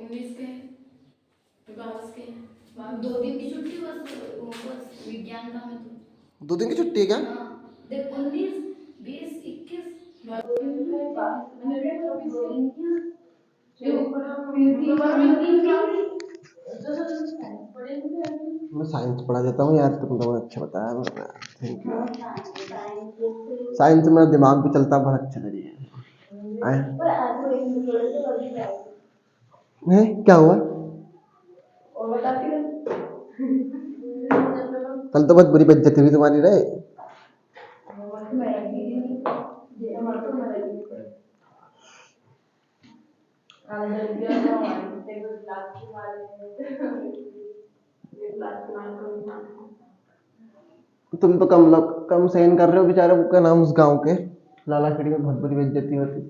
English के, विकास के, 2 दिन की छुट्टी बस विज्ञान का में तो 2 दिन की छुट्टी है क्या? हाँ देख 19 20 21 मैं साइंस पढ़ा देता हूँ यार, तुम लोगों ने अच्छा बताया, थैंक यू। साइंस में मेरा दिमाग भी चलता बहुत अच्छा तरीके आए। नहीं क्या हुआ? कल तो बहुत बुरी बेइज्जती हुई तुम्हारी रे। तुम तो कम सहन कर रहे हो बेचारे का नाम उस गांव के लाला खेड़ी में बहुत बुरी बेइज्जती होती।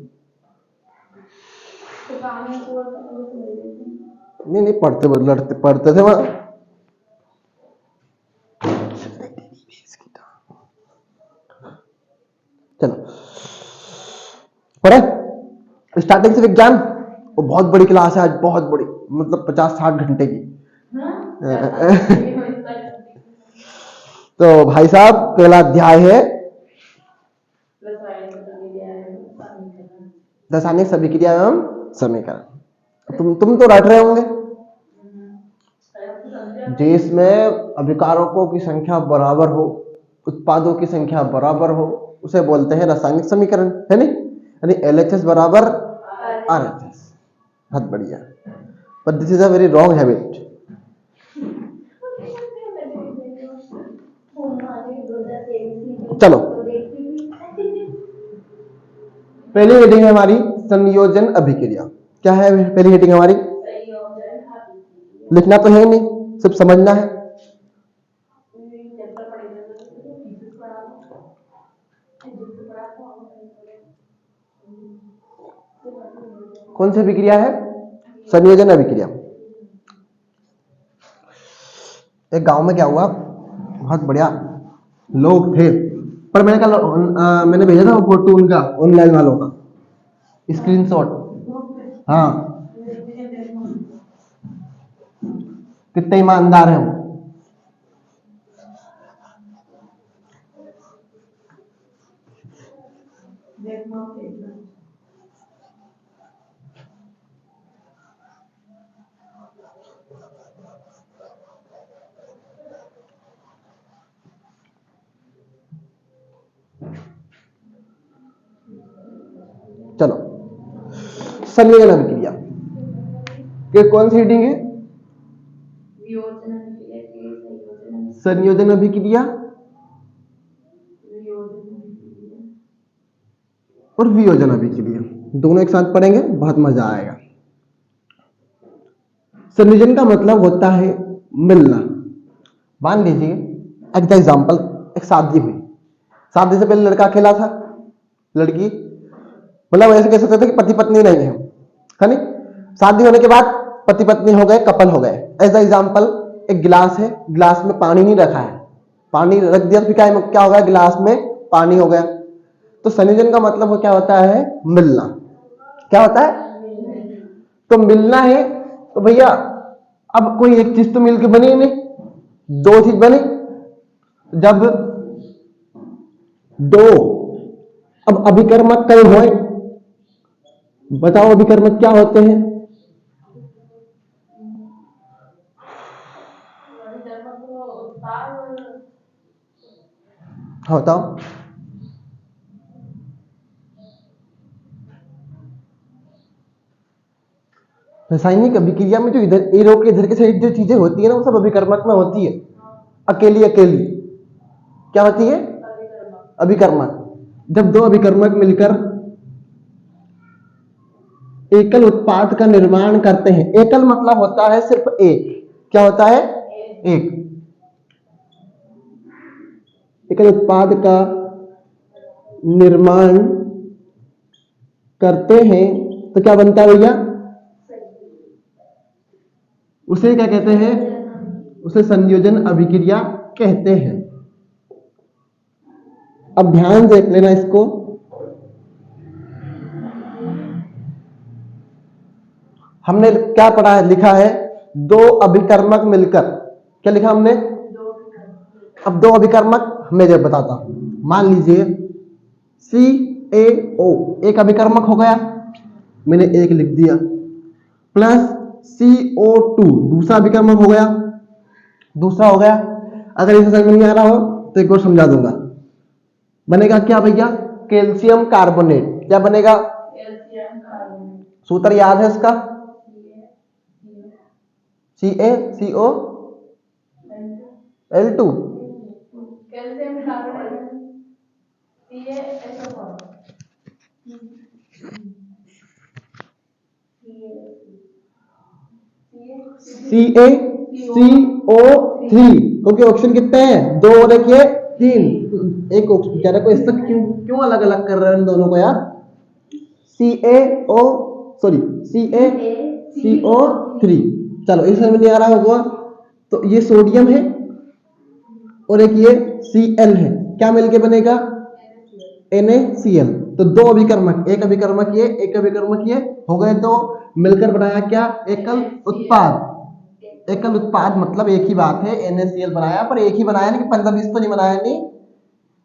नहीं नहीं पढ़ते लड़ते पढ़ते थे वहां। चलो पढ़े स्टार्टिंग से विज्ञान। वो बहुत बड़ी क्लास है आज, बहुत बड़ी, मतलब 50-60 घंटे की। तो भाई साहब पहला अध्याय है रासायनिक अभिक्रिया एवं समीकरण। तुम तो रट रहे होंगे। जिसमें अभिकारकों की संख्या बराबर हो, उत्पादों की संख्या बराबर हो, उसे बोलते हैं रासायनिक समीकरण, है नहीं? यानी LHS बराबर RHS। बहुत बढ़िया, but this is a very wrong habit. चलो पहली हेडिंग है हमारी संयोजन अभिक्रिया। क्या है पहली हेडिंग हमारी? लिखना तो है नहीं, सिर्फ समझना है। कौन सी अभिक्रिया है? संयोजन अभिक्रिया। एक गांव में क्या हुआ, बहुत बढ़िया लोग थे, पर मैंने भेजा था वो फोटो उनका ऑनलाइन वालों का स्क्रीनशॉट। हाँ कितने ईमानदार हैं वो। चलो संयोजन अभिक्रिया के कौन सी हेडिंग है? संयोजन अभिक्रिया और वियोजन अभिक्रिया, दोनों एक साथ पढ़ेंगे, बहुत मजा आएगा। संयोजन का मतलब होता है मिलना। मान लीजिए एग्जाम्पल, एक शादी हुई, शादी से पहले लड़का अकेला था, लड़की मतलब ऐसे कह सकते थे कि पति पत्नी नहीं है नहीं? शादी होने के बाद पति पत्नी हो गए, कपल हो गए। एज एग्जाम्पल एक गिलास है, गिलास में पानी नहीं रखा है, पानी रख दिया तो क्या हो गया, गिलास में पानी हो गया। तो संयोजन का मतलब क्या होता है? मिलना। क्या होता है? तो मिलना है तो भैया अब कोई एक चीज तो मिलकर बनी नहीं, दो चीज बनी। जब दो, अब अभिकर्मक कई हुए, बताओ अभिकर्मक क्या होते हैं? हाँ बताओ। रासायनिक अभिक्रिया में जो इधर ए रो के इधर के साइड जो चीजें होती है ना, वो सब अभिकर्मक में होती है। अकेली अकेली क्या होती है? अभिकर्मक। जब दो अभिकर्मक मिलकर एकल उत्पाद का निर्माण करते हैं, एकल मतलब होता है सिर्फ एक। क्या होता है? एक। एकल उत्पाद का निर्माण करते हैं तो क्या बनता है भैया? उसे क्या कहते हैं? उसे संयोजन अभिक्रिया कहते हैं। अब ध्यान देख लेना इसको। हमने क्या पढ़ा है, लिखा है दो अभिकर्मक मिलकर, क्या लिखा हमने, अब दो अभिकर्मक मैं जब बताता हूं, मान लीजिए CaO एक अभिकर्मक हो गया, मैंने एक लिख दिया, प्लस CO2 दूसरा अभिकर्मक हो गया, दूसरा हो गया। अगर इसे समझ में नहीं आ रहा हो तो एक और समझा दूंगा, बनेगा क्या भैया, कैल्शियम कार्बोनेट। क्या बनेगा, सूत्र याद है इसका, CaCO2 CaCO3, क्योंकि ऑप्शन कितने हैं, दो और एक ये तीन, एक ऑप्शन कह रहा को इस तक क्यों क्यों अलग अलग कर रहे हैं इन दोनों को यार, CaCO3। चलो इस समझ में नहीं आ रहा होगा तो ये सोडियम है और एक ये Cl है, क्या मिलके बनेगा NaCl। तो दो अभिकर्मक, एक अभिकर्मक ये एक अभिकर्मक ये हो गए, तो मिलकर बनाया क्या, एकल उत्पाद। एकल उत्पाद मतलब एक ही बात है, NaCl बनाया, पर एक ही बनाया नहीं, 15-20 तो नहीं बनाया नहीं।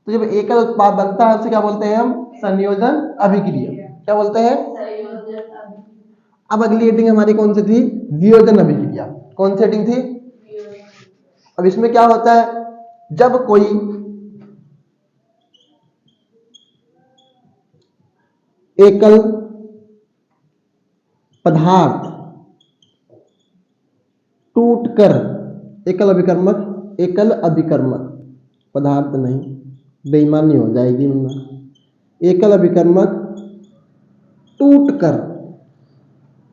तो जब एकल उत्पाद बनता है उसे क्या बोलते हैं हम, संयोजन अभिक्रिया। क्या बोलते हैं, अब अगली हेडिंग हमारी कौन सी थी, वियोजन अभिक्रिया। कौन सी हेडिंग थी, अब इसमें क्या होता है, जब कोई एकल पदार्थ टूटकर, एकल अभिकर्मक पदार्थ नहीं, बेईमानी हो जाएगी उनमें, एकल अभिकर्मक टूटकर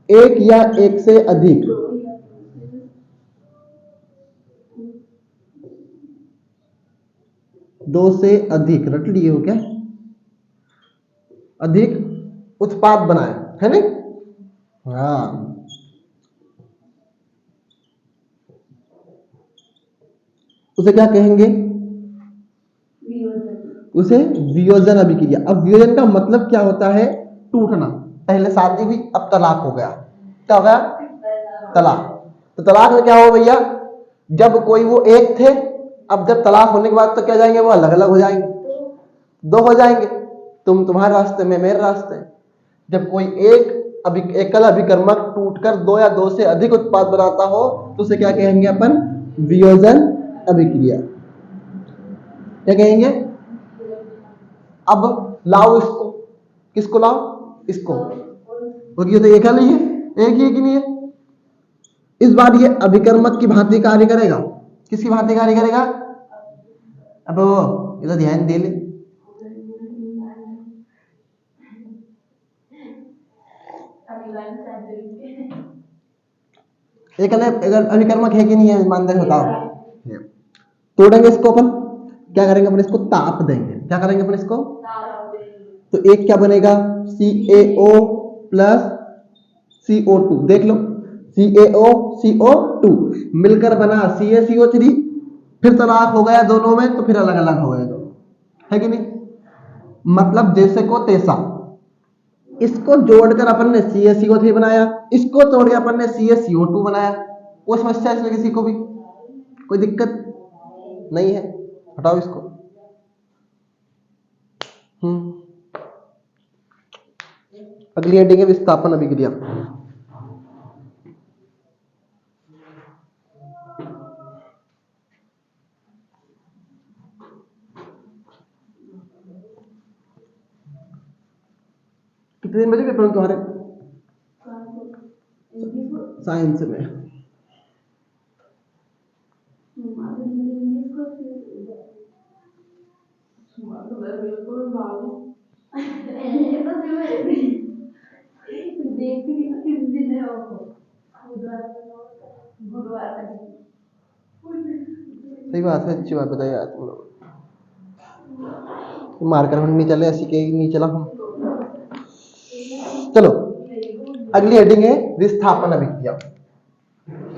एक या एक से अधिक दो से अधिक, रट लिए हो क्या, अधिक उत्पाद बनाए, है नहीं, हाँ, उसे क्या कहेंगे, उसे वियोजन अभिक्रिया। अब वियोजन का मतलब क्या होता है, टूटना। पहले शादी हुई अब तलाक हो गया, क्या हो गया, तलाक। तो तलाक में क्या हो भैया, जब कोई वो एक थे, अब जब तलाक होने के बाद तो क्या जाएंगे, वो अलग अलग हो जाएंगे, दो हो जाएंगे, तुम तुम्हारे रास्ते में मेरे रास्ते। जब कोई एकल अभिकर्मक टूटकर दो या दो से अधिक उत्पाद बनाता हो तो उसे क्या कहेंगे अपन, वियोजन अभिक्रिया। क्या कहेंगे, अब लाओ इसको, किसको लाओ, इसको, क्योंकि ये तो एक ही है, एक ही है कि नहीं है। इस बार ये अभिकर्मक की भांति कार्य करेगा, किसकी भांति कार्य करेगा, अब वो ये तो ध्यान दे ले, एक अभिकर्मक है कि नहीं है, ईमानदारी बताओ। तोड़ेंगे इसको अपन, क्या करेंगे अपन, इसको ताप देंगे, क्या करेंगे अपन इसको, तो एक क्या बनेगा, CaO प्लस CO2, देख लो CaO CO2 मिलकर बना CaCO3, फिर तलाक हो गया दोनों में, तो फिर अलग अलग हो गए दो, है कि नहीं, मतलब जैसे को तैसा। इसको जोड़कर अपन ने CaCO3 बनाया, इसको तोड़ के अपन ने CaCO2 बनाया। कोई समस्या इसमें किसी को भी, कोई दिक्कत नहीं है, हटाओ इसको। अगली हेडिंग है विस्थापन अभिक्रिया। कितने दिन बजे पेपर तुम्हारे, साइंस में, सही बात है, अच्छी बात बताइए तुम लोग, मार्कर नहीं चले, ऐसी के नहीं चला हम। चलो अगली हेडिंग है विस्थापन अभिक्रिया।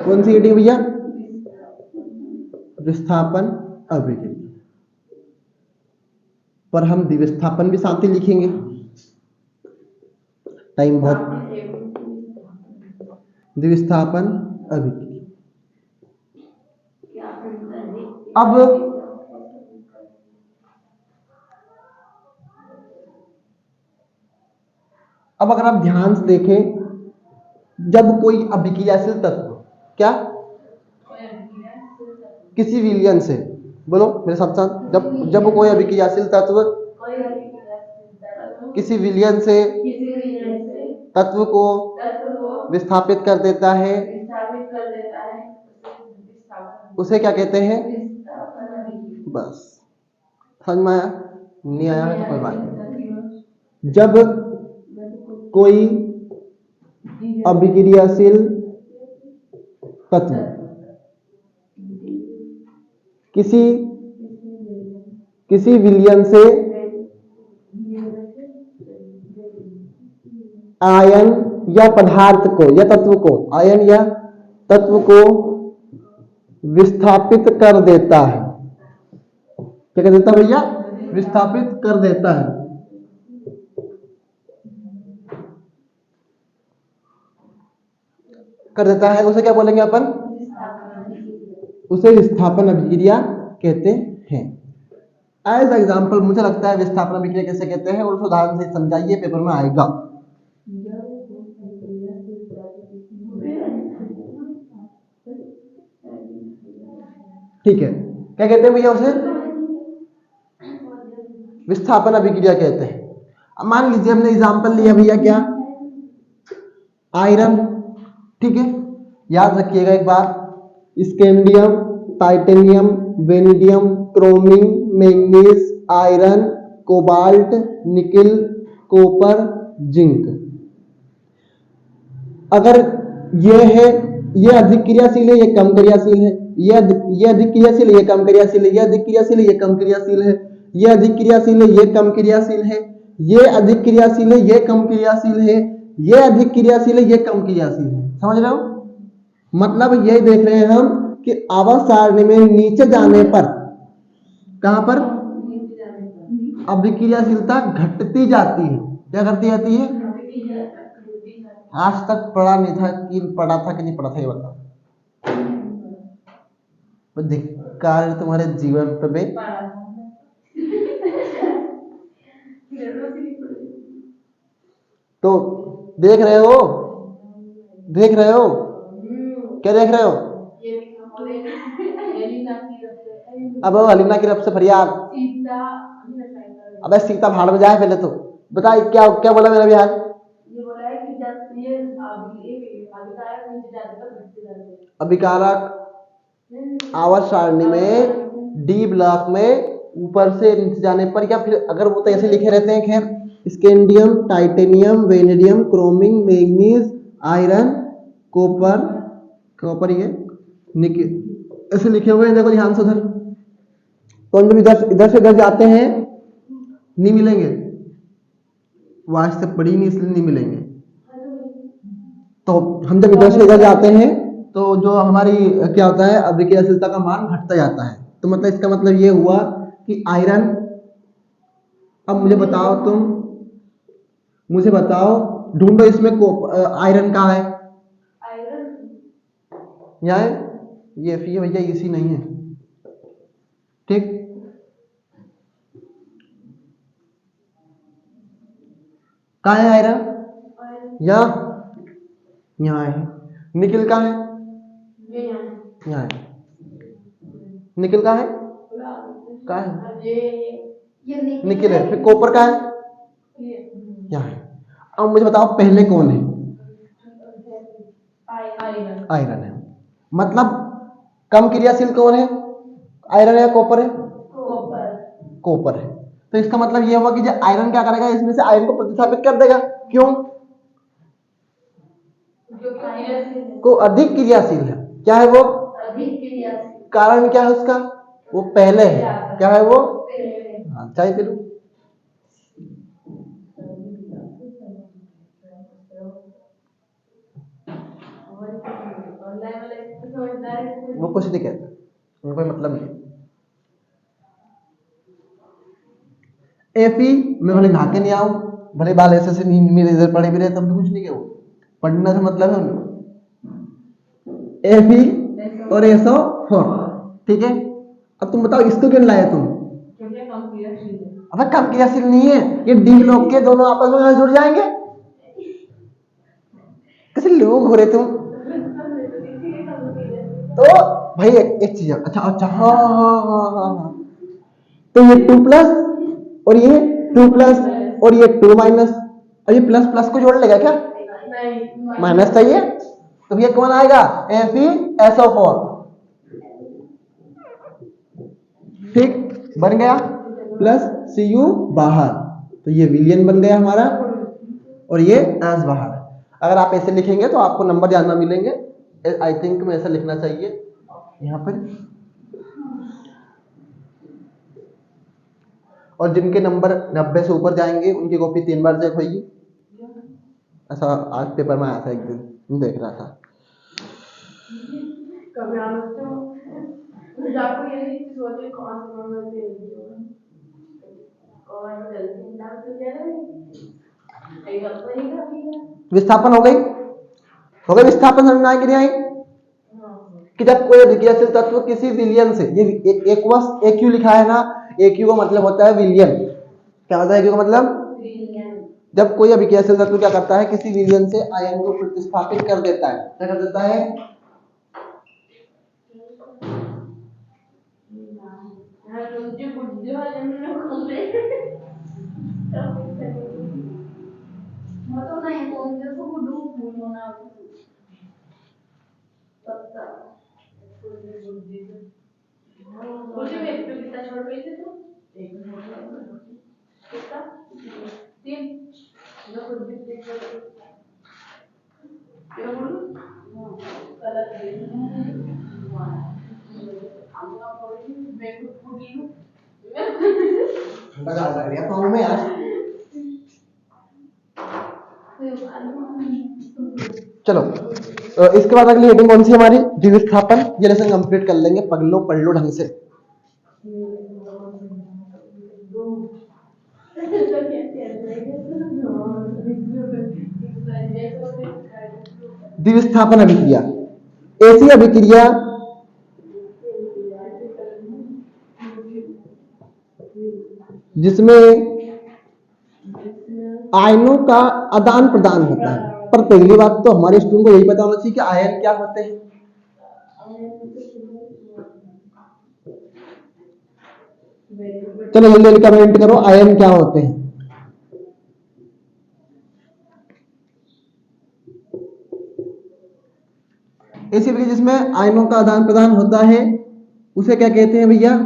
कौन सी हेडिंग भैया, विस्थापन अभिक्रिया, पर हम विस्थापन भी साथ ही लिखेंगे, टाइम बहुत, द्विस्थापन अभिक्रिया। क्या अंतर है? अब अगर आप ध्यान से देखें, जब कोई अभिक्रियाशील तत्व क्या किसी विलयन से, बोलो मेरे साथ साथ, जब कोई अभिक्रियाशील तत्व किसी विलयन से तत्व को विस्थापित कर देता है, उसे क्या कहते हैं? बस समझ में आया? नहीं आया है तो कोई बात नहीं। जब कोई अभिक्रियाशील तत्व किसी विलयन से आयन या पदार्थ को या तत्व को, आयन या तत्व को विस्थापित कर देता है, क्या कर देता है भैया? विस्थापित कर देता है। कर देता है उसे क्या बोलेंगे अपन? उसे विस्थापन अभिक्रिया कहते हैं। एज एग्जाम्पल मुझे लगता है विस्थापन अभिक्रिया कैसे कहते हैं, और उस उदाहरण से समझाइए, पेपर में आएगा। ठीक है, क्या कहते हैं भैया? उसे विस्थापन अभिक्रिया कहते हैं। अब मान लीजिए हमने एग्जाम्पल लिया भैया क्या? आयरन। ठीक है, याद रखिएगा एक बार, scandium, titanium, vanadium, chromium, manganese, iron, cobalt, nickel, copper, zinc. अगर ये है, ये अधिक क्रियाशील है, ये कम क्रियाशील है, ये अधिक क्रियाशील है, ये कम क्रियाशील है, ये अधिक क्रियाशील है, ये कम क्रियाशील है, ये अधिक क्रियाशील है, ये कम क्रियाशील है, ये अधिक क्रियाशील है, ये कम क्रियाशील है, ये अधिक क्रियाशील है, ये कम क्रियाशील है। समझ रहे हो? मतलब ये देख रहे हैं हम कि आवर्त सारणी में नीचे जाने पर, कहां पर अभिक्रियाशीलता घटती जाती है। क्या करती जाती है? आज तक पढ़ा नहीं था कि पढ़ा था कि नहीं पढ़ा था, ये बताओ। धिक्कार तुम्हारे जीवन पे बे। तो देख रहे हो, देख रहे हो, क्या देख रहे हो? अब हलीना की रब से फरियाद। अबे सीता भाड़ में जाए पहले तो बता, क्या क्या बोला मेरा बिहार? ये बोला है कि जब ये अभिकारक आवर्त सारणी में डी ब्लॉक में ऊपर से नीचे जाने पर, या फिर अगर वो तो ऐसे लिखे रहते हैं, खैर, scandium, titanium, vanadium, chromium, manganese, iron, copper, copper ये निकिल, ऐसे लिखे हुए हैं। देखो ध्यान से उधर, तो हम जब इधर से इधर जाते हैं नहीं मिलेंगे, वाज से पड़ी नहीं इसलिए नहीं मिलेंगे। तो हम जब इधर से इधर जाते हैं तो जो हमारी क्या होता है, अभिक्रियाशीलता का मान घटता जाता है। तो मतलब इसका मतलब ये हुआ कि आयरन, अब मुझे बताओ, तुम मुझे बताओ, ढूंढो इसमें आयरन कहाँ है? यहाँ है, ये भैया इसी नहीं है। ठीक, कहाँ है आयरन? यहाँ है। निकिल कहाँ है? यहाँ है। निकिल कहाँ है? कहाँ है? निकिल है। फिर कॉपर कहाँ है? यहाँ है। अब मुझे बताओ पहले कौन है? आयरन है। मतलब कम क्रियाशील कौन है? आयरन है या कॉपर है? कॉपर है। तो इसका मतलब ये हुआ कि जो आयरन क्या करेगा, इसमें से आयरन को प्रतिस्थापित कर देगा। क्यों? को अधिक क्रियाशील है। क्या है वो? अधिक क्रियाशील। कारण क्या है उसका? वो पहले है। क्या है वो? हाँ, चाहे फिर वो कुछ नहीं कहता, उनको कोई मतलब नहीं। एफी मैं भले नहा के नहीं आऊं, भले बाल ऐसे नहीं मेरे इधर पड़े भी रहे, तब भी कुछ नहीं कहूँ, पढ़ने से मतलब है उनको। Fe और SO4, ठीक है। अब तुम बताओ इसको क्यों लाए तुम? अबे कम क्रियाशील नहीं है ये, डी ब्लॉक के दोनों आपस में जुड़ जाएंगे। कैसे लोग हो रहे तुम? तो भाई एक चीज है। अच्छा अच्छा, हाँ हाँ हाँ हाँ हाँ, तो ये 2 प्लस और ये 2 प्लस और ये 2 माइनस, और ये प्लस प्लस को जोड़ लेगा क्या? माइनस चाहिए, तो ये कौन आएगा? FeSO4, ठीक, बन गया। प्लस Cu बाहर, तो ये विलियन बन गया हमारा, और ये एस बाहर। अगर आप ऐसे लिखेंगे तो आपको नंबर ज्यादा मिलेंगे। आई थिंक में ऐसा लिखना चाहिए यहाँ पर। और जिनके नंबर 90 से ऊपर जाएंगे उनकी कॉपी 3 बार चेक होगी। ऐसा आज पेपर में आया था, एक दिन देख रहा था। विस्थापन हो गई, विस्थापन समझ में आई कि नहीं आई? कि जब कोई विक्रियाशील तत्व किसी विलयन से, ये एक्वस एक्यू लिखा है ना, एक्यू का मतलब होता है विलयन। क्या होता है एक्यू का मतलब? जब कोई अभिक्रियाशील तत्व क्या करता है, किसी विलयन से आयन को प्रतिस्थापित कर देता है, क्या कर देता है? चलो इसके बाद अगली हेडिंग कौन सी हमारी? द्विविस्थापन। ये लेसन कंप्लीट कर लेंगे, पढ़ लो ढंग से। द्विविस्थापन अभिक्रिया ऐसी अभिक्रिया जिसमें आयनों का आदान प्रदान होता है। पर पहली बात तो हमारे स्टूडेंट को यही पता होना चाहिए कि आयन क्या होते हैं। चलो जल्दी जल्दी कमेंट करो, आयन क्या होते हैं। ऐसी अभिक्रिया जिसमें आयनों का आदान प्रदान होता है उसे क्या कहते हैं भैया?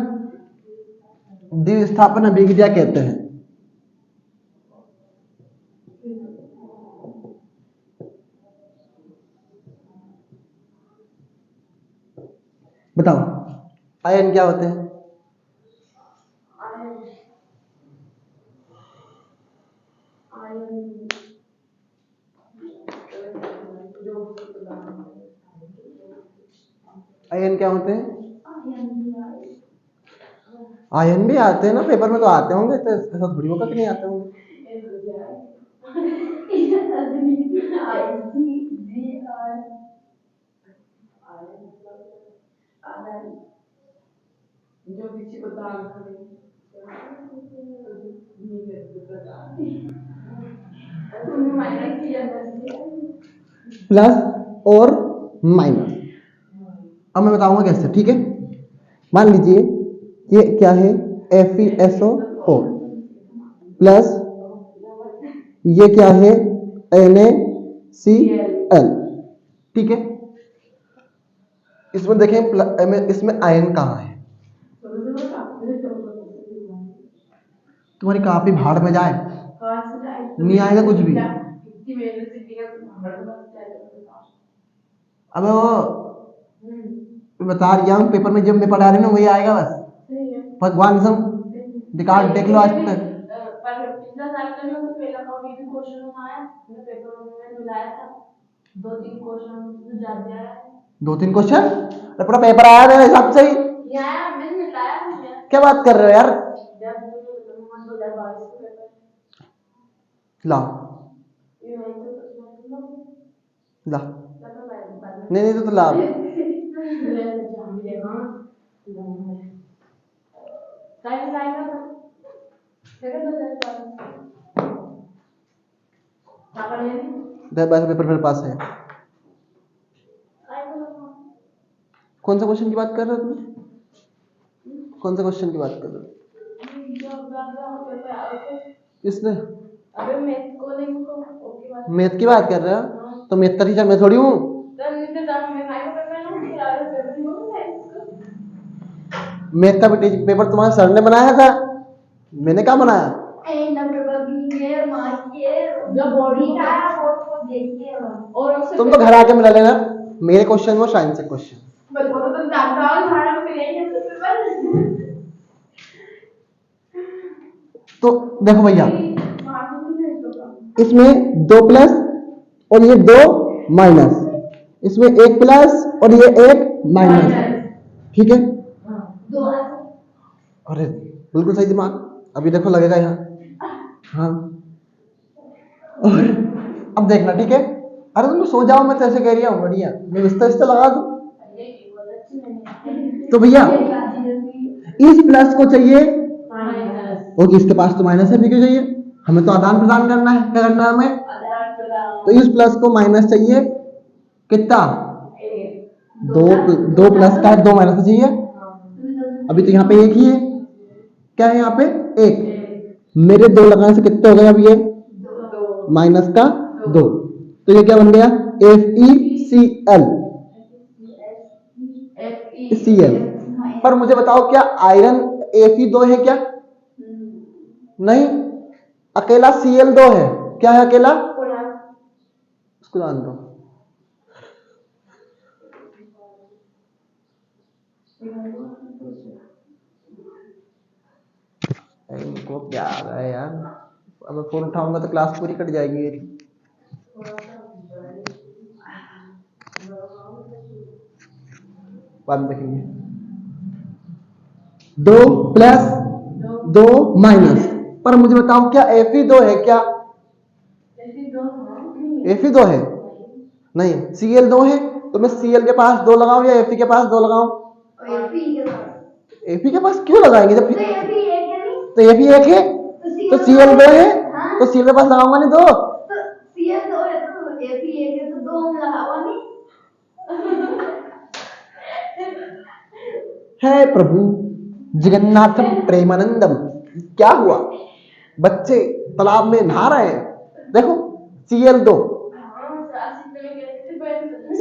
द्विविस्थापन अभिक्रिया कहते हैं। बताओ आयन क्या होते हैं? आयन क्या होते हैं? आयन भी आते हैं ना, पेपर में तो आते होंगे, तो ऐसा थोड़ी होगा कि नहीं आते होंगे। प्लस और माइनस। अब मैं बताऊंगा कैसे, ठीक है। मान लीजिए ये क्या है? FeSO4 प्लस ये क्या है? NaCl, ठीक है। इसमें देखें इसमें आयन कहाँ है? तुम्हारी काफी भाड़ में जाए, नहीं आएगा कुछ भी। अब वो बता रहा हूँ, पेपर में जब मैं पढ़ा रही हूँ वही आएगा बस। भगवान सब रिकॉर्ड देख लो आज तक। दो तीन क्वेश्चन पूरा पेपर आया मेरे हिसाब से ही। क्या बात कर रहे हो यार? ला ला, नहीं नहीं तो ला। वैसे पेपर मेरे पास है। कौन सा क्वेश्चन की बात कर रहे हो तुम? कौन सा क्वेश्चन की बात कर रहे हो? किसने? मैथ की बात कर रहे हो? तो मैथ का टीचर मैं थोड़ी हूँ। मैथ का पेपर तुम्हारे सर ने बनाया था, मैंने क्या बनाया? तुम तो घर आके मिला लेना, मेरे क्वेश्चन वो साइंस के क्वेश्चन। तो देखो भैया, इसमें 2 प्लस और ये 2 माइनस, इसमें 1 प्लस और ये 1 माइनस, ठीक है? अरे बिल्कुल सही दिमाग, अभी देखो लगेगा यहाँ। हाँ, और अब देखना, ठीक है? अरे तुम सो जाओ, मैं तो ऐसे कह रही हूँ, बढ़िया, मैं बिस्तर लगा दूं। तो भैया इस प्लस को चाहिए ओके, इसके पास तो माइनस है, भी क्यों चाहिए? हमें तो आदान प्रदान करना है, क्या करना है हमें? तो इस प्लस को माइनस चाहिए, कितना? 2 प्लस का 2 माइनस का चाहिए। अभी तो यहाँ पे 1 ही है, क्या है यहाँ पे? 1। मेरे 2 लगाने से कितने हो गए? अब ये माइनस का 2, तो ये क्या बन गया? FeCl। Cl। पर मुझे बताओ, क्या आयरन Fe2 है क्या? नहीं, अकेला Cl2 है। क्या है अकेला? उसको जान दो। इनको क्या आ रहा है यार, अब फोन उठाऊंगा तो क्लास पूरी कट जाएगी मेरी। बाद में देखेंगे। 2 प्लस 2 माइनस, पर मुझे बताओ क्या Fe2 है क्या? Fe2 है नहीं, Cl2 है। तो मैं Cl के पास 2 लगाऊं या Fe के पास 2 लगाऊं? Fe के पास क्यों लगाएंगे जब? तो Fe 1 है, तो Cl2 है, तो Cl के पास लगाऊंगा नहीं 2। है प्रभु जगन्नाथम प्रेमानंदम। क्या हुआ? बच्चे तालाब में नहा रहे हैं, देखो Cl2,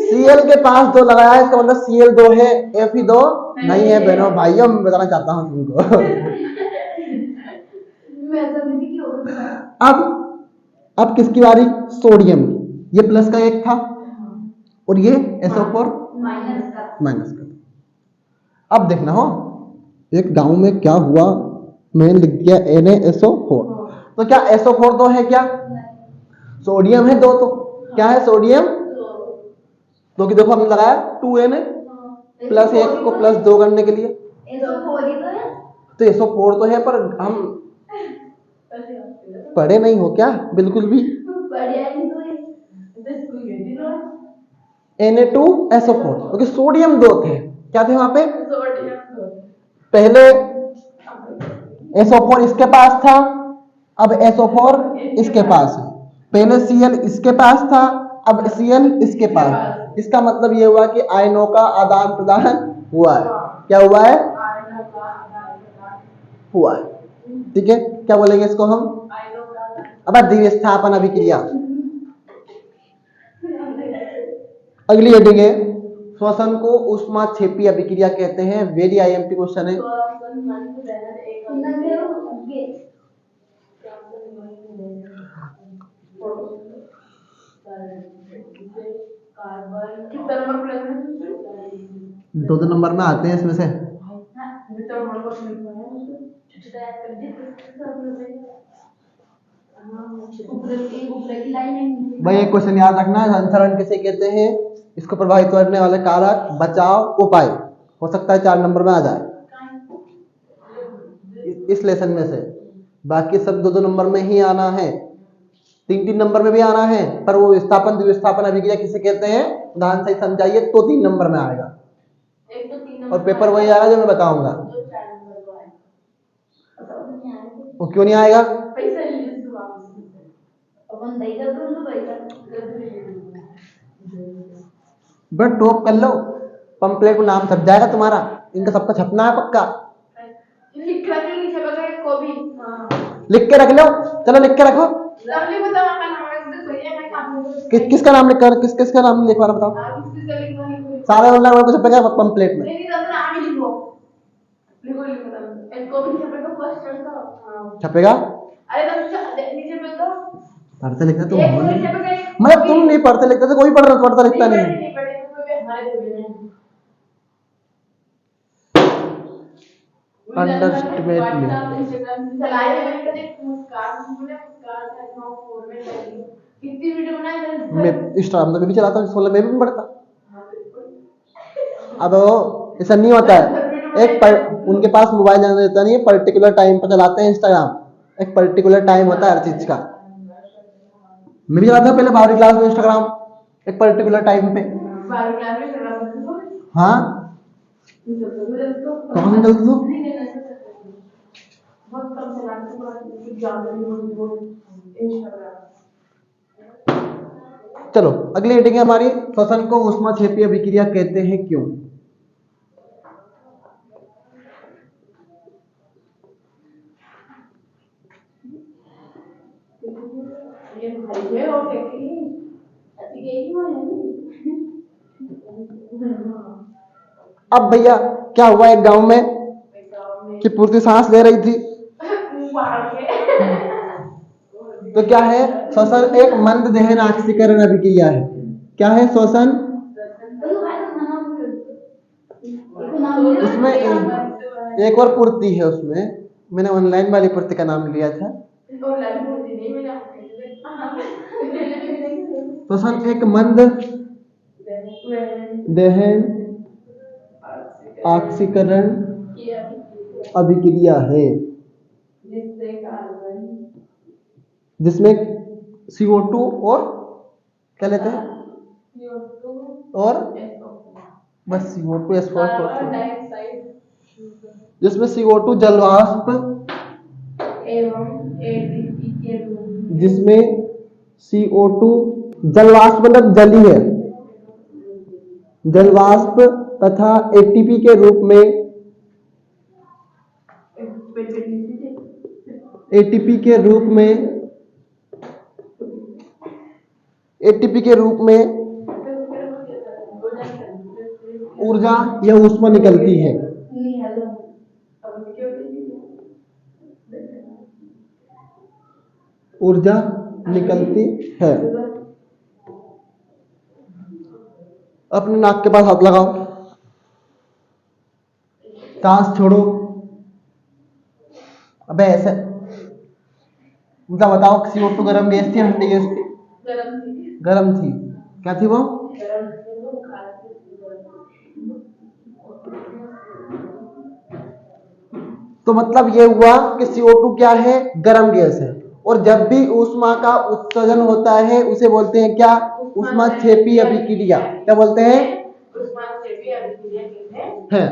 Cl के पास 2 लगाया है, इसका मतलब Cl2 है, Fe2 नहीं है। बहनों भाइयों, मैं बताना चाहता हूँ तुमको। अब किसकी बारी? सोडियम। ये प्लस का 1 था और ये SO4 माइनस का। अब देखना हो, एक गांव में क्या हुआ, मैंने लिख दिया NaSO4। तो क्या SO4 2 है क्या? सोडियम है 2, तो क्या है सोडियम? तो कि देखो हमने लगाया 2Na प्लस 1 को प्लस 2 करने के लिए, तो SO4 तो है, पर हम पढ़े नहीं हो क्या बिल्कुल भी? Na2SO4, क्योंकि सोडियम 2 थे, क्या थे वहां पे? पहले SO4 इसके पास था, अब SO4 इसके पास है। पहले Cl इसके पास था, अब Cl इसके पास। इसका मतलब ये हुआ कि आयनों का आदान प्रदान हुआ है। क्या हुआ है? हुआ है, ठीक है? क्या बोलेंगे इसको हम? अब द्विस्थापन अभिक्रिया। अगली हेडिंग है, श्वसन को ऊष्माक्षेपी अभिक्रिया कहते हैं। वेरी IMP क्वेश्चन है। दो नंबर में आते हैं इसमें से। भाई एक क्वेश्चन याद रखना, संचरण किसे कहते हैं? इसको प्रभावित करने वाले कारक, बचाव, उपाय। हो सकता है 4 नंबर में आ जाए इस लेसन में से। बाकी सब 2 नंबर में ही आना है, 3 नंबर में भी आना है, पर वो विस्थापन द्विस्थापन अभिक्रिया किसे कहते हैं उदाहरण सही समझाइए तो 3 नंबर में आएगा। एक तो 3 और पेपर वही आएगा जो मैं बताऊंगा। तो 4 नंबर को आएगा। पता नहीं आया वो क्यों नहीं आएगा? पैसा ले ले तू वापस अपन दई कर दूं तो पैसा बट टॉप कर लो, पंपलेट में नाम छप जाएगा तुम्हारा। इनका सबका छपना है पक्का। लिख रख ली छपा को भी। हां लिख के रख लो, चलो लिख के रखो। लवली बता का नाम है तो सही है मैं काम किसका नाम लिख कर किस किसका नाम लिखवा रहा बताओ। आप किसका लिखना है सारे ऑनलाइन में कुछ छपेगा पंपलेट में। नहीं तो नाम ही लिखो लिखो लिखो एक को भी छपेगा फर्स्ट का। हां छपेगा। अरे तब नीचे पे तो पढ़ते लिखते तुम एक हो को भी नहीं, छपेगा मतलब तुम नहीं पढ़ते लिखते तो कोई पढ़ता लिखता नहीं है। नहीं पढ़े तो कोई हमारे देवे नहीं अंडरस्टिमेट में चलाए हुए कभी मुस्कान तूने मुस्कान का नाम फॉर्मेट करी कितनी वीडियो बनाई मैं इंस्टाग्राम तो भी चलाता हूँ, 16 में भी पढ़ता। अब ऐसा नहीं होता है, उनके पास मोबाइल जाना रहता नहीं है, पर्टिकुलर टाइम पर चलाते हैं इंस्टाग्राम। एक पर्टिकुलर टाइम होता है हर चीज का। मैं भी चलाता था पहले 12वीं क्लास में इंस्टाग्राम, एक पर्टिकुलर टाइम पे। 12वीं क्लास में चला हाँ कौन चलता था? बहुत कम चलाते हैं ज्यादा नहीं इंस्टाग्राम। चलो अगली हेडिंग है हमारी, श्वसन को ऊष्माक्षेपीय अभिक्रिया कहते हैं क्यों। ये भाई है और देखी अच्छी गई वो है अब भैया क्या हुआ एक गांव में कि पूर्ति सांस ले रही थी, तो क्या है श्वसन एक मंद दहन ऑक्सीकरण अभिक्रिया है। क्या है श्वसन? उसमें एक और पूर्ति है, उसमें मैंने ऑनलाइन वाली पूर्ति का नाम लिया था। श्वसन एक मंद दहन ऑक्सीकरण अभिक्रिया है जिसमें CO2 और क्या लेते हैं और बस CO2 जिसमें CO2 जलवाष्प एवं ATP के रूप में जिसमें CO2 जलवाष्प मतलब जली है, जलवाष्प तथा ATP के रूप में ATP के रूप में ATP के रूप में ऊर्जा या ऊष्मा निकलती है। ऊर्जा निकलती है। अपने नाक के पास हाथ लगाओ, सांस छोड़ो। अबे ऐसे मतलब बताओ CO2 गर्म गैस थी ठंडी गैस थी? गर्म थी। क्या थी वो? तो मतलब ये हुआ कि CO2 क्या है? गर्म गैस है। और जब भी ऊष्मा का उत्सर्जन होता है उसे बोलते हैं क्या? ऊष्माक्षेपी अभिक्रिया। क्या बोलते हैं? ऊष्माक्षेपी अभिक्रिया कहते हैं।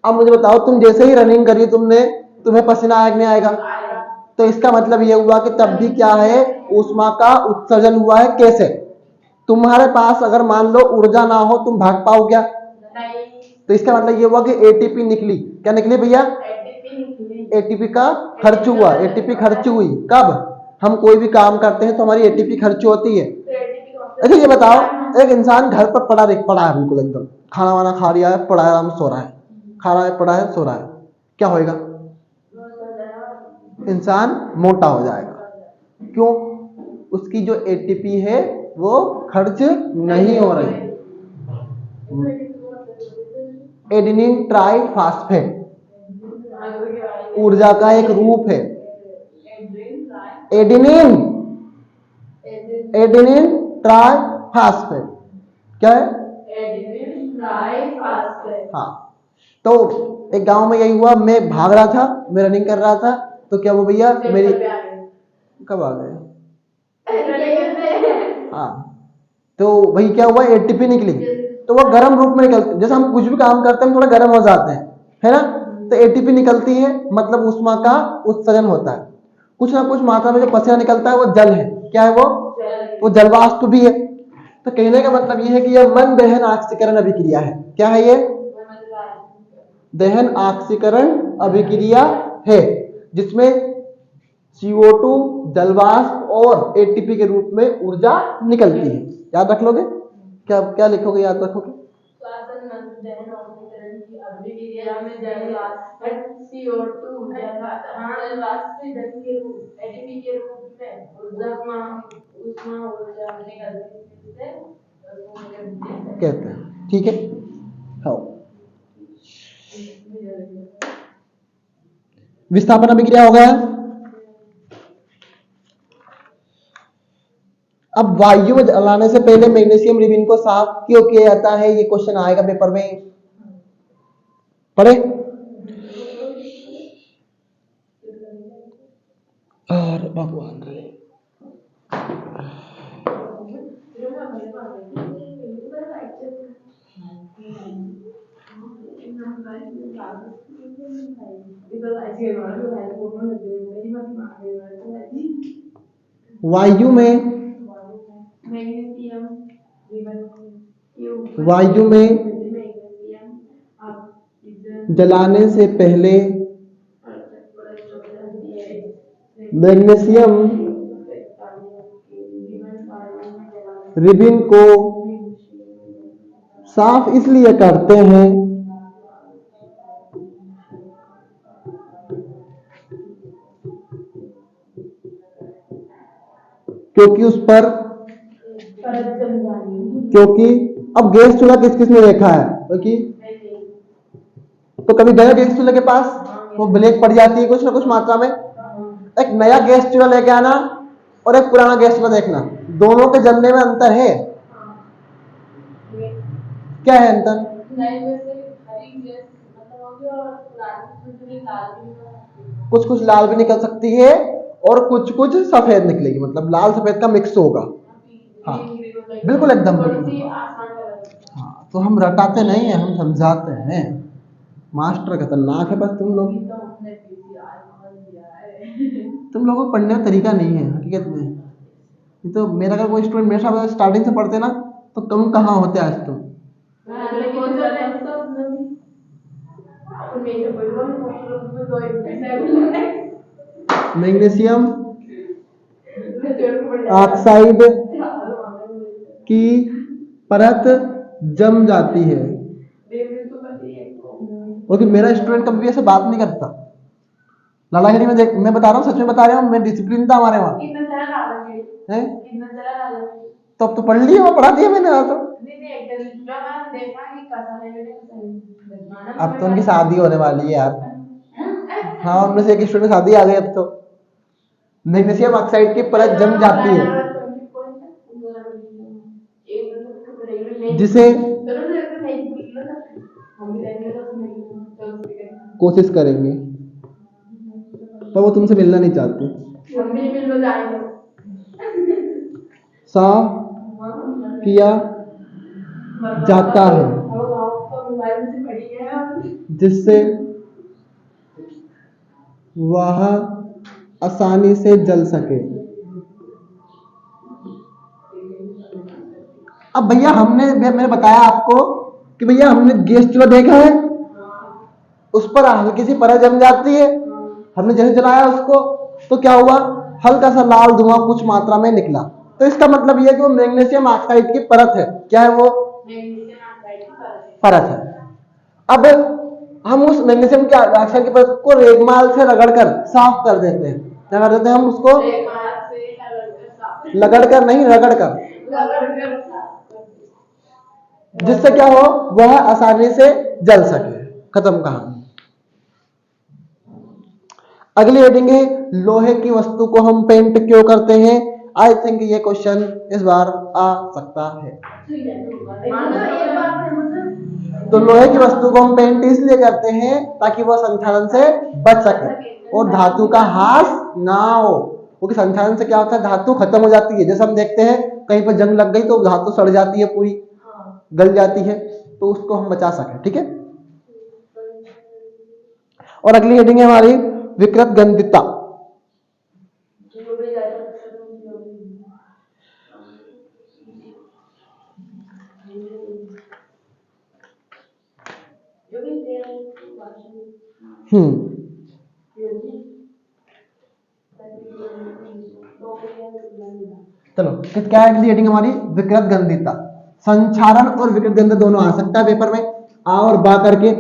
अब मुझे बताओ, तुम जैसे ही रनिंग करी तुमने, तुम्हें पसीना आएगा नहीं आएगा? तो इसका मतलब ये हुआ कि तब भी क्या है? ऊष्मा का उत्सर्जन हुआ है। कैसे? तुम्हारे पास अगर मान लो ऊर्जा ना हो, तुम भाग पाओ क्या? तो इसका मतलब ये हुआ कि ATP निकली। क्या निकली भैया? ATP का खर्च हुआ। ATP खर्च हुई कब? हम कोई भी काम करते हैं तो हमारी ATP खर्च होती है। अच्छा ये बताओ, एक इंसान घर पर पड़ा है बिल्कुल एकदम, खाना वाना खा लिया है, पड़ा है, आराम सो रहा है, खा रहा है, पड़ा है, सो रहा है, क्या होएगा? इंसान मोटा हो जाएगा। क्यों? उसकी जो ATP है वो खर्च नहीं हो रही। एडेनिन ट्राइफॉस्फेट ऊर्जा का एक रूप है। एडेनिन ट्राइफॉस्फेट क्या है? Adenine triphosphate. हाँ, तो एक गांव में यही हुआ, मैं भाग रहा था, मैं रनिंग कर रहा था, तो क्या वो भैया मेरी कब आ गए? हाँ, तो वही क्या हुआ? ATP निकली। तो वो गर्म रूप में निकलती है। जैसे हम कुछ भी काम करते हैं हम थोड़ा गर्म हो जाते हैं, है ना, तो एटीपी निकलती है, मतलब ऊष्मा का उत्सर्जन होता है। कुछ ना कुछ मात्रा में जो पसीना निकलता है वो जल है। क्या है वो जलवाष्प भी है। तो कहने का मतलब ये है कि यह मन दहन ऑक्सीकरण अभिक्रिया है। क्या है ये? दहन ऑक्सीकरण अभिक्रिया है, जिसमें CO2 जलवाष्प और एटीपी के रूप में ऊर्जा निकलती है। याद रख लोगे? क्या क्या लिखोगे, याद रखोगे? दहन ऑक्सीकरण की अभिक्रिया में जलवाष्प CO2 जलवाष्प ईंधन के रूप एटीपी के रूप में ऊष्मा ऊर्जा निकलती है कहते हैं। ठीक है, हाँ। विस्थापन अभिक्रिया हो गया। अब वायु में जलाने से पहले मैग्नीशियम रिबिन को साफ क्यों किया जाता है? ये क्वेश्चन आएगा पेपर में, पढ़े। और भगवान रे, वायु में जलाने से पहले मैग्नीशियम रिबिन को साफ इसलिए करते हैं क्योंकि उस पर अब गैस चूल्हा किस किस ने देखा है? क्योंकि तो कभी गया गैस चूल्हे के पास, वो ब्लैक पड़ जाती है कुछ ना कुछ मात्रा में। एक नया गैस चूल्हा लेके आना और एक पुराना गैस चूल्हा देखना, दोनों के जलने में अंतर है। क्या है अंतर? कुछ कुछ लाल भी निकल सकती है और कुछ कुछ सफेद निकलेगी, मतलब लाल सफेद का मिक्स होगा। हाँ बिल्कुल, एकदम बिल्कुल। हाँ, तो हम रटाते नहीं है, हम समझाते हैं। मास्टर खतरनाक है, बस तुम लोगों को पढ़ने का तरीका नहीं है हकीकत में। ये तो मेरा अगर कोई स्टूडेंट मेरे साथ स्टार्टिंग से पढ़ते ना तो कम कहाँ होते आज तुम। मैग्नीशियम ऑक्साइड की परत जम जाती है। क्योंकि मेरा स्टूडेंट कभी ऐसे बात नहीं करता। लालागिरी में देख, मैं बता रहा हूँ, सच में बता रहा हूँ, मैं डिसिप्लिन था हमारे वहाँ। तो अब तो पढ़ लिया, वो पढ़ा दिया मैंने। तो अब तो उनकी शादी होने वाली है यार। हाँ, उनमें से एक स्टूडेंट शादी आ गई अब तो। मैग्नीशियम ऑक्साइड की परत जम जाती है, जिसे कोशिश करेंगे, पर वो तुमसे मिलना नहीं चाहते। साफ किया जाता है जिससे वह आसानी से जल सके। अब भैया मैंने बताया आपको कि भैया हमने गैस चूल्हा देखा है, उस पर हल्की सी परत जम जाती है, हमने जैसे जलाया उसको तो क्या हुआ, हल्का सा लाल धुआं कुछ मात्रा में निकला। तो इसका मतलब यह है कि वो मैग्नीशियम ऑक्साइड की परत है। क्या है वो? परत है। अब हम उस मैग्नीशियम की ऑक्साइड की परत को रेगमाल से रगड़कर साफ कर देते हैं। क्या कर देते हैं हम उसको? लगड़कर नहीं, रगड़कर, जिससे क्या हो, वह आसानी से जल सके। खत्म कहानी। अगली हेडिंग है लोहे की वस्तु को हम पेंट क्यों करते हैं। आई थिंक ये क्वेश्चन इस बार आ सकता है। तो लोहे की वस्तु को हम पेंट इसलिए करते हैं ताकि वह संक्षारण से बच सके और धातु का ह्रास ना हो। क्योंकि संक्षारण से क्या होता है, धातु खत्म हो जाती है। जैसे हम देखते हैं कहीं पर जंग लग गई तो धातु सड़ जाती है पूरी, गल जाती है, तो उसको हम बचा सकें। ठीक है, और अगली हेडिंग है हमारी विकृत गंधिता। जो भी जाता शुरू जो भी चलो, क्या है अगली हेडिंग हमारी? विकृत गंधिता। संचारण और विकृत गंध दोनों आ सकता है पेपर में, आ और बा करके।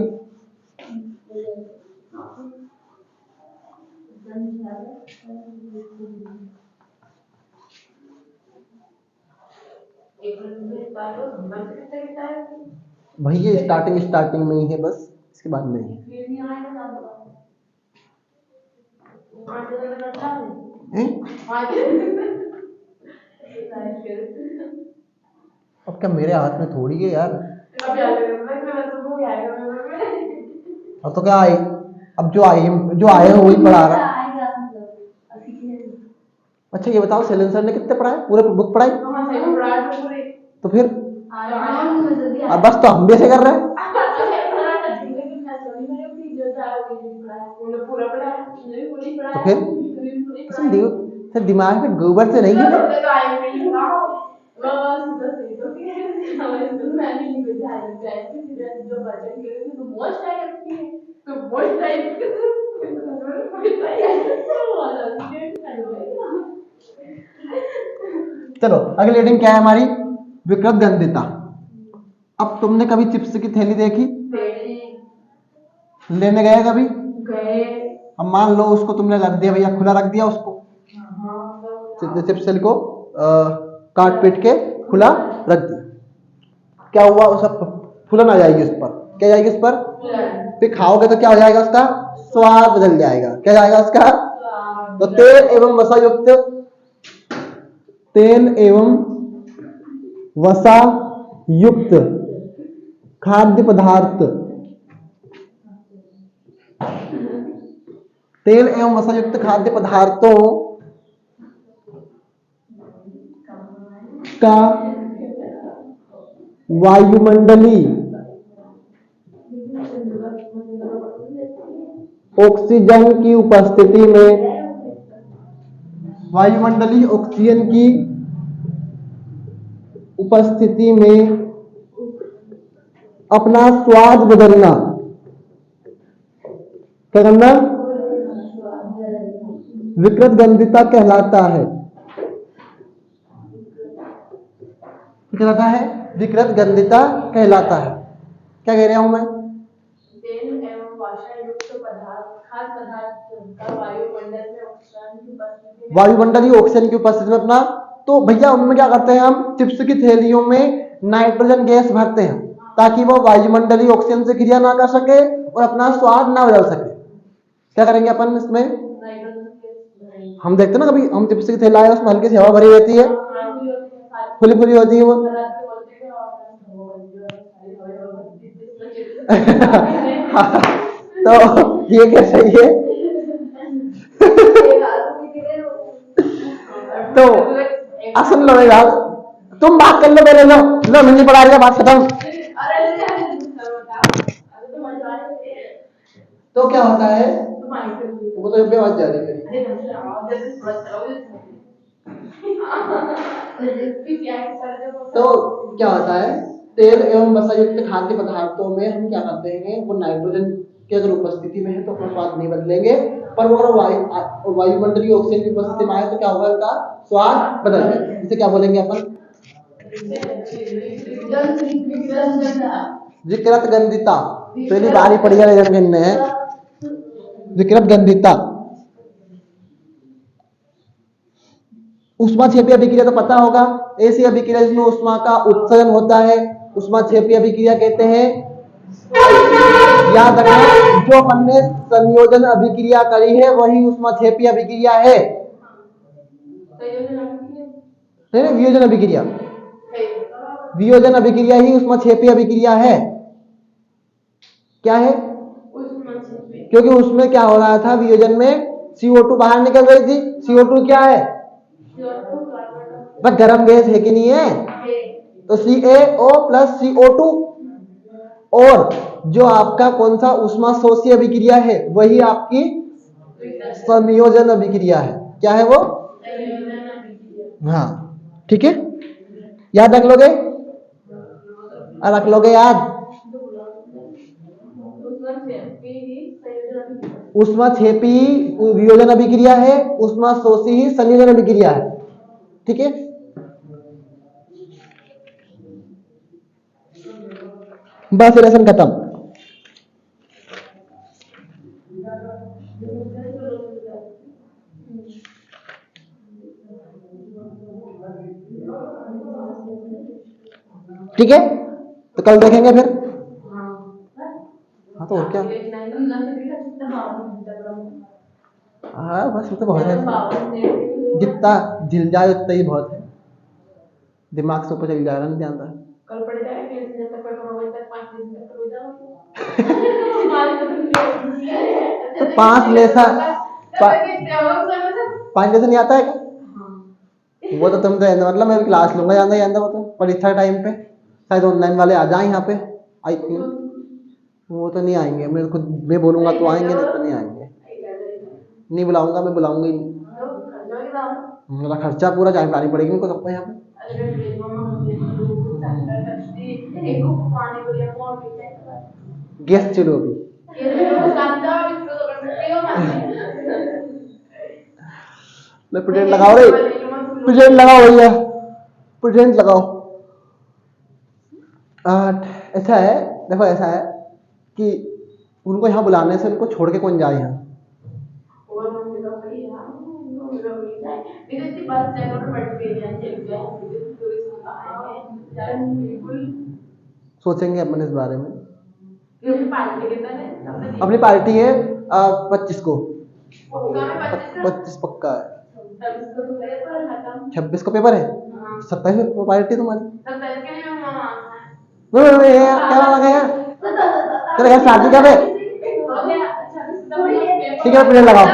भाई ये स्टार्टिंग में ही है, बस इसके बाद नहीं है। अब क्या मेरे हाथ में थोड़ी है यार, अब तो क्या आई, अब जो आए हो वही पढ़ा रहा। अच्छा ये बताओ, शैलेंद्र सर ने कितने पढ़ाए? पूरे बुक पढ़ाई? तो फिर अब बस तो हम भी ऐसे कर रहे हैं। तो फिर सर दिमाग में गोबर से नहीं है। चलो अगली हेडिंग क्या है हमारी? विकृत गंधिता। अब तुमने कभी चिप्स की थैली देखी? लेने गए कभी? गए। अब मान लो उसको तुमने रख दिया भैया, खुला रख दिया उसको, चिप्स थैली को काट पीट के खुला रख दिया, क्या हुआ? उस फुलन आ जाएगी उस पर। क्या जाएगी उस पर? फिर खाओगे तो क्या हो जाएगा? उसका स्वाद बदल जाएगा। क्या जाएगा उसका? तो तेल एवं वसा युक्त खाद्य पदार्थ, तेल एवं वसा युक्त खाद्य पदार्थों का वायुमंडलीय ऑक्सीजन की उपस्थिति में अपना स्वाद बदलना, क्या करना? विकृत गंधिता कहलाता है। कहलाता है विकृत गंधिता कहलाता है। क्या कह रहा हूं मैं? तेल एवं वसा युक्त खाद्य पदार्थ का वायुमंडलीय ऑक्सीजन की उपस्थिति में अपना, तो भैया उनमें क्या करते हैं हम? चिप्स की थैलियों में नाइट्रोजन गैस भरते हैं ताकि वो वायुमंडलीय ऑक्सीजन से क्रिया ना कर सके और अपना स्वाद ना बदल सके। क्या करेंगे अपन इसमें? हम देखते हैं ना, कभी हम चिप्स की थैला है उसमें हल्की सी हवा भरी रहती है, खुली होती है वो। तो ये क्या सही है? तो असल लो यार, तुम बात कर लो पहले, लो नहीं पढ़ा रही है, बात खत्म। तो क्या होता है? वो तो आवाज जा रही है। तो क्या होता है? तेल एवं वसा युक्त खाद्य पदार्थों में हम क्या करते हैं? वो नाइट्रोजन की अगर उपस्थिति में है तो अपना स्वाद नहीं बदलेंगे, पर वो अगर वायुमंडलीय ऑक्सीजन की उपस्थिति में आए तो क्या होगा? उनका स्वाद बदल जाएगा। इसे क्या बोलेंगे अपन? विकृत गंधिता। पहली बार ही पढ़ी है विकृत गंधिता। ऊष्माक्षेपी अभिक्रिया तो पता होगा, ऐसी अभिक्रिया जिसमें ऊष्मा का उत्सर्जन होता है ऊष्माक्षेपी अभिक्रिया कहते हैं। याद रखना, जो अपन ने संयोजन अभिक्रिया करी है वही ऊष्माक्षेपी अभिक्रिया है। वियोजन अभिक्रिया, वियोजन अभिक्रिया ही ऊष्माक्षेपी अभिक्रिया है। क्या है? क्योंकि उसमें क्या हो रहा था? वियोजन में CO2 बाहर निकल रही थी। CO2 क्या है? बस गर्म गैस है कि नहीं है? तो CaO प्लस CO2, और जो आपका कौन सा ऊष्मा शोषी अभिक्रिया है वही आपकी संयोजन अभिक्रिया है। क्या है वो? हाँ, ठीक है, याद रख लोगे? रख लोगे याद? ऊष्मा क्षेपी वियोजन अभिक्रिया है, ऊष्मा शोषी ही संयोजन अभिक्रिया है। ठीक है, बस लेसन खत्म। ठीक है, तो कल देखेंगे फिर। हाँ तो और क्या, हाँ बस वो तो बहुत है, जितना झिल जाए उतना ही बहुत है, दिमाग से ऊपर चल जाएगा, नहीं जानता। कल पढ़ जाएगा जब तक पेपर होगा तक 5 दिन तक हो जाओगे। तो 5 लेसन 5 लेसन नहीं आता है क्या? वो तो तुम तो मतलब मैं क्लास लूंगा जानता जानता, वो तो परीक्षा टाइम पे शायद ऑनलाइन वाले आ जाए यहाँ पे, आई थिंक। वो तो नहीं आएंगे, मेरे को मैं बोलूंगा तो आएंगे, नहीं तो नहीं आएंगे। नहीं बुलाऊंगा, मैं बुलाऊंगा ही नहीं। मेरा खर्चा पूरा जान पानी पड़ेगी मेरे को सबको यहाँ पे। गैस चलो अभी प्रेजेंट लगाओ रे, प्रेजेंट लगाओ भैया, प्रेजेंट लगाओ। ऐसा है, देखो ऐसा है कि उनको यहाँ बुलाने से उनको छोड़ के कौन जाए यहाँ। सोचेंगे अपन इस बारे में। अपनी पार्टी है 25 को, 25 पक्का है। 26 को पेपर है, 27 को पार्टी तुम्हारी। क्या लगा तेरे घर शादी कब है? ठीक है प्रेजेंट लगाओ,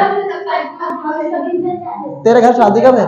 तेरे घर शादी कब है?